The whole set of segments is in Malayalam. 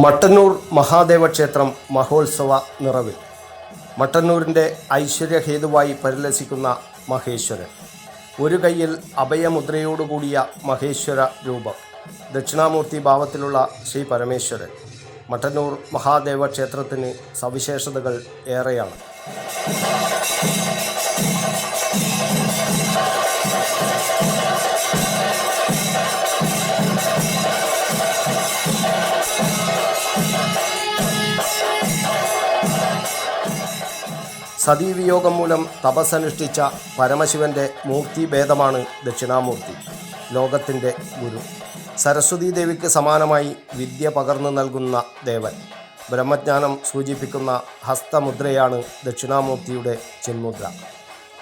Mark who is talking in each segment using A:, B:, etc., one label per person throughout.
A: മട്ടന്നൂർ മഹാദേവ ക്ഷേത്രം മഹോത്സവ നിറവിൽ. മട്ടന്നൂരിൻ്റെ ഐശ്വര്യഹേതുവായി പരിലസിക്കുന്ന മഹേശ്വരൻ. ഒരു കൈയിൽ അഭയമുദ്രയോടുകൂടിയ മഹേശ്വര രൂപം. ദക്ഷിണാമൂർത്തി ഭാവത്തിലുള്ള ശ്രീ പരമേശ്വരൻ. മട്ടന്നൂർ മഹാദേവ ക്ഷേത്രത്തിന് സവിശേഷതകൾ ഏറെയാണ്. സതീവിയോഗം മൂലം തപസ്സനുഷ്ഠിച്ച പരമശിവൻ്റെ മൂർത്തിഭേദമാണ് ദക്ഷിണാമൂർത്തി, ലോകത്തിൻ്റെ ഗുരു. സരസ്വതീ ദേവിക്ക് സമാനമായി വിദ്യ പകർന്നു നൽകുന്ന ദേവൻ. ബ്രഹ്മജ്ഞാനം സൂചിപ്പിക്കുന്ന ഹസ്തമുദ്രയാണ് ദക്ഷിണാമൂർത്തിയുടെ ചിന്മുദ്ര.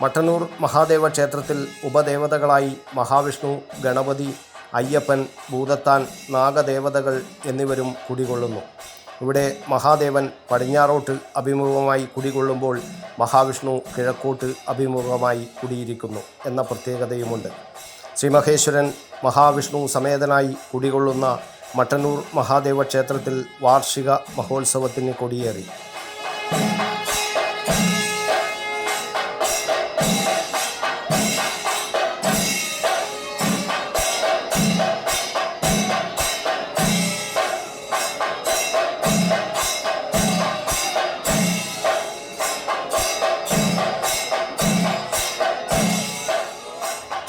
A: മട്ടന്നൂർ മഹാദേവ ക്ഷേത്രത്തിൽ ഉപദേവതകളായി മഹാവിഷ്ണു, ഗണപതി, അയ്യപ്പൻ, ഭൂതത്താൻ, നാഗദേവതകൾ എന്നിവരും കുടികൊള്ളുന്നു. ഇവിടെ മഹാദേവൻ പടിഞ്ഞാറോട്ട് അഭിമുഖമായി കുടികൊള്ളുമ്പോൾ മഹാവിഷ്ണു കിഴക്കോട്ട് അഭിമുഖമായി കുടിയിരിക്കുന്നു എന്ന പ്രത്യേകതയുമുണ്ട്. ശ്രീമഹേശ്വരൻ മഹാവിഷ്ണു സമേതനായി കുടികൊള്ളുന്ന മട്ടന്നൂർ മഹാദേവ ക്ഷേത്രത്തിൽ വാർഷിക മഹോത്സവത്തിന് കൊടിയേറി.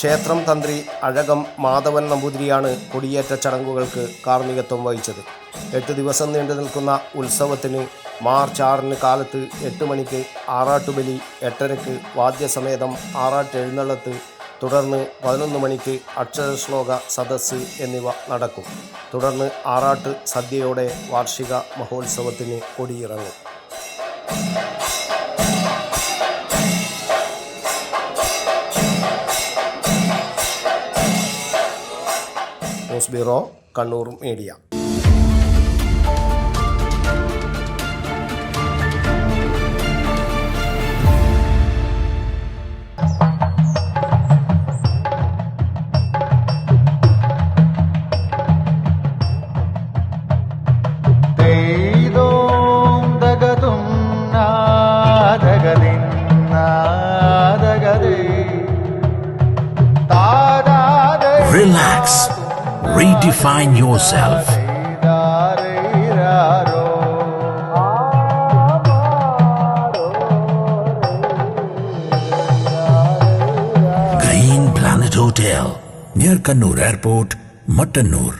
A: ക്ഷേത്രം തന്ത്രി അഴകം മാധവൻ നമ്പൂതിരിയാണ് കൊടിയേറ്റ ചടങ്ങുകൾക്ക് കാർമ്മികത്വം വഹിച്ചത്. 8 ദിവസം നീണ്ടു നിൽക്കുന്ന ഉത്സവത്തിന് മാർച്ച് 6 കാലത്ത് 8 മണിക്ക് ആറാട്ടുബലി, 8:30 വാദ്യസമേതം ആറാട്ടെഴുന്നള്ളത്ത്, തുടർന്ന് 11 മണിക്ക് അക്ഷരശ്ലോക സദസ്സ് എന്നിവ നടക്കും. തുടർന്ന് ആറാട്ട് സദ്യയോടെ വാർഷിക മഹോത്സവത്തിന് കൊടിയിറങ്ങും. News bureau, Kannur media.
B: Relax. Redefine yourself. Green Planet Hotel, near Kannur Airport, Muttanur.